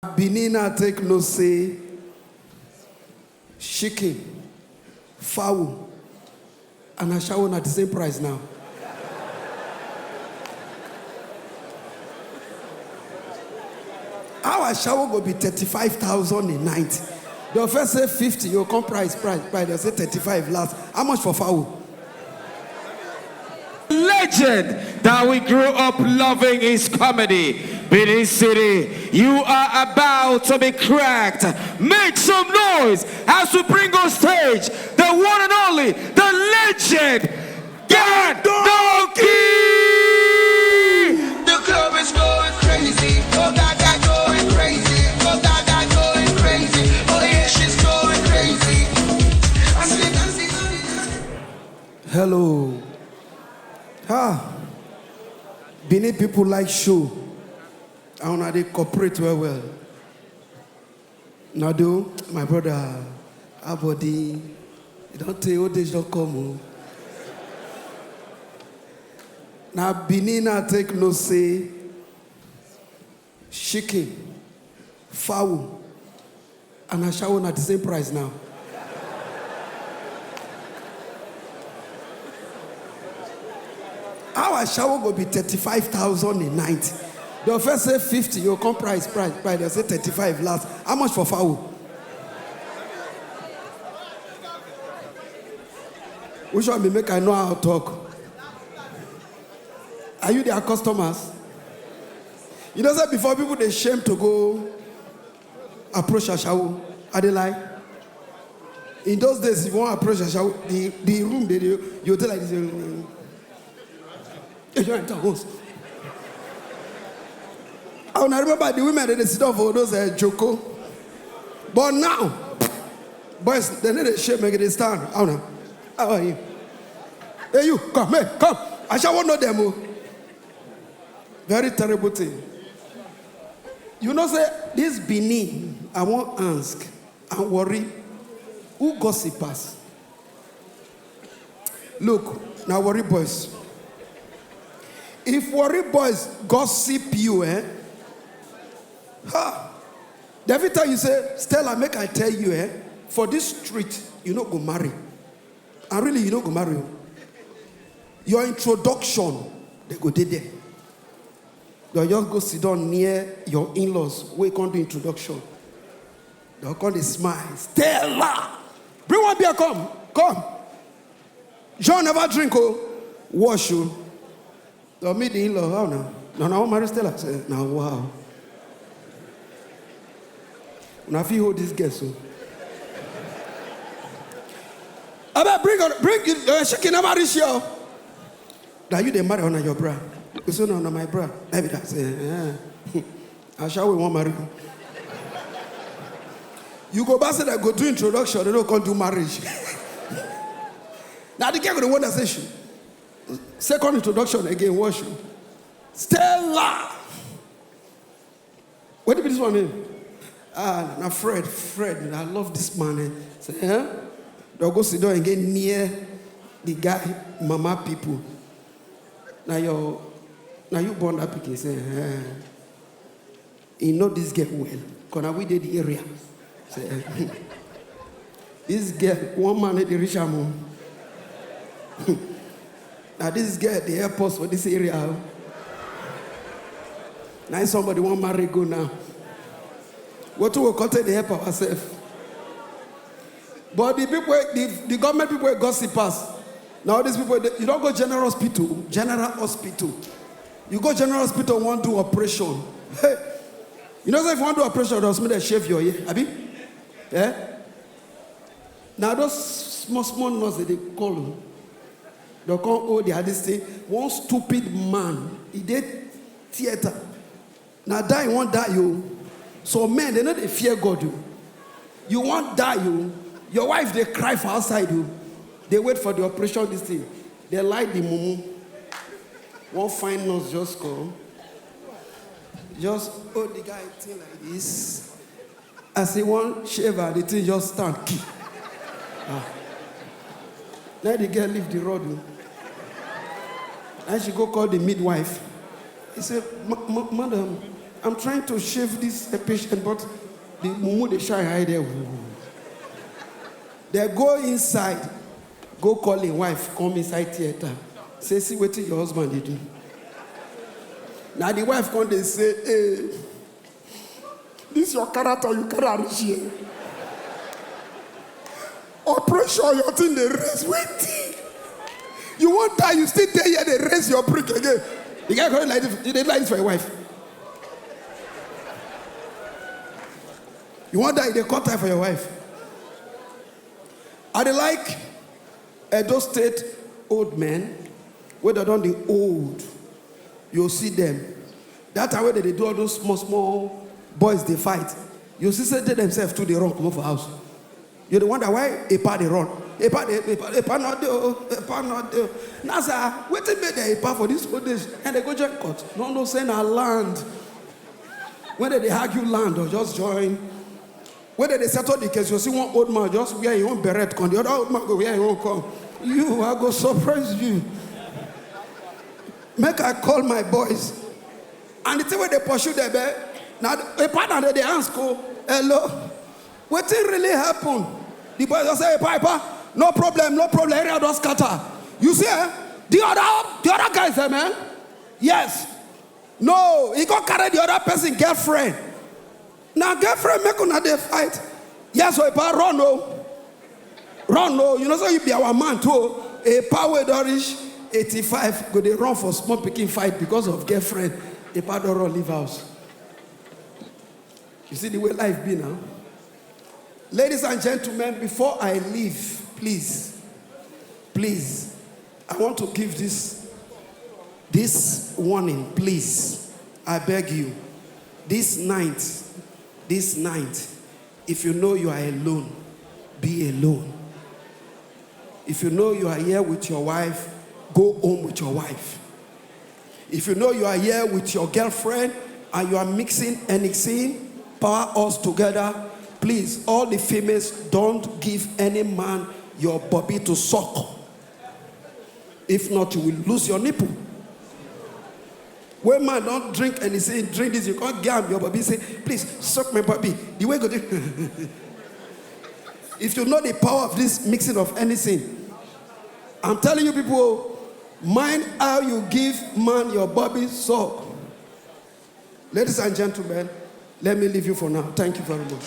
Benina take no say, chicken, fowl, and a shower at the same price now. Our shower will be 35,000 a night. They'll first say 50, you'll come price. They'll say 35 last. How much for fowl? Legend that we grew up loving is comedy. Benin City, you are about to be cracked. Make some noise as we bring on stage the one and only, the legend, Gandoki! The club is going crazy. Oh, Gaga going crazy. Oh, Gaga going crazy. Oh, yeah, she's going crazy. I see. Hello. Benin people like show. I want to cooperate well. Now do my brother, our body. You don't tell old age don't come. Now Benin take no say, chicken, fowl, and a shower at the same price now. Our shower will be 35,000 a night. They'll first say 50, you'll come price. They'll say 35 last. How much for fowl? Which one will make I know how to talk? Are you their customers? You know, say before people they shame to go approach a shower. Are they like? In those days, if you want to approach a shower, the room you tell like this. You enter house. I remember the women they sit down for those joko. But now, boys, they need a shape, make it stand. How are you? Hey, you, come. I shall want no demo. Very terrible thing. You know, say, this Benin, I won't ask and worry. Who gossipers? Look, now worry boys. If worry boys gossip you, every time you say, Stella, make I tell you, for this street, you not go marry. And really, you not go marry. Your introduction, they go there. They'll just go sit down near your in-laws where you can't do introduction. They'll call the smile. Stella! Bring one beer, come. John never drink, wash you. They'll meet the in-law, how now? No, I want marry Stella. Say, now, wow. Now, if you hold this girl, so. Bring chicken, never reach you. Now, you they marry on your bra. You say, no, my bra. Maybe that say, I shall we want marry. You go back and go do introduction, they don't come do marriage. Now, the girl go the one that says, second introduction again, wash you. Stella! What did this one name? Now Fred, I love this man. Say, they'll go sit down and get near the guy, mama people. Now you born that picking, say, you know this girl well. Because we did the area. Say, this girl, one man at the rich mom. Now this girl at the airport for this area. Now somebody want marry go now. What will contact the help ourselves? But the people, the government people gossipers. Now these people, you don't go general hospital. You go general hospital, want to do operation. Hey, you know if you want to do operation, they'll shave your ear. Abi? Yeah? Now those small nurses they call them. They'll come, they had this thing. One stupid man, he did theater. Now die, you won't die, you. So men, they know they fear God, you. You won't die, you. Your wife, they cry for outside, you. They wait for the operation, this thing. They light the mumu. One fine nurse just come. Just hold the guy thing like this. As he want shaver, the thing just stand. Let the girl leave the road. And she go call the midwife. He said, Madam, I'm trying to shave this patient, but the mumu they shy hide there. They go inside, go call his wife, come inside theater. Say, see what your husband did do. Now the wife come, they say, hey, this your character, you can't reach here. Operation, your thing, they raise waiting. You won't die, you still there here, they raise your brick again. The guy called like this, they like this for your wife. You won't die, they cut time for your wife. Are they like those state old men, where they don't the old, you'll see them. That time when they do all those small boys, they fight. You see, say they themselves too, they run, come over house. You the wonder why a part they run. A part not there. Now, sir, wait till they pay for this old days, and they go join court. No, send our land. Whether they argue land or just join. Whether they settle the case, you see one old man just wear his own beret, the other old man go wear his own come. You, I go surprise you. Make I call my boys. And the thing where they pursue them, now a partner they ask, hello, what thing really happened? The boys just say, Piper, no problem, area don't scatter. You see, the other guys, man, yes. No, he go carry the other person girlfriend. Now girlfriend make una dey fight. Yes, so if I run no. You know so you be our man too. A power don reach 85 go dey run for small pikin fight because of girlfriend. A power don run leave house. You see the way life be now. Ladies and gentlemen, before I leave, please, I want to give this warning, please. I beg you. This night, if you know you are alone, be alone. If you know you are here with your wife, go home with your wife. If you know you are here with your girlfriend and you are mixing anything, power us together, please, all the females, don't give any man your bobby to suck. If not, you will lose your nipple. When man don't drink anything, drink this, you can't get your bobby. Say, please, suck my bobby. The way go do. If you know the power of this mixing of anything, I'm telling you people, mind how you give man your bobby suck. Ladies and gentlemen, let me leave you for now. Thank you very much.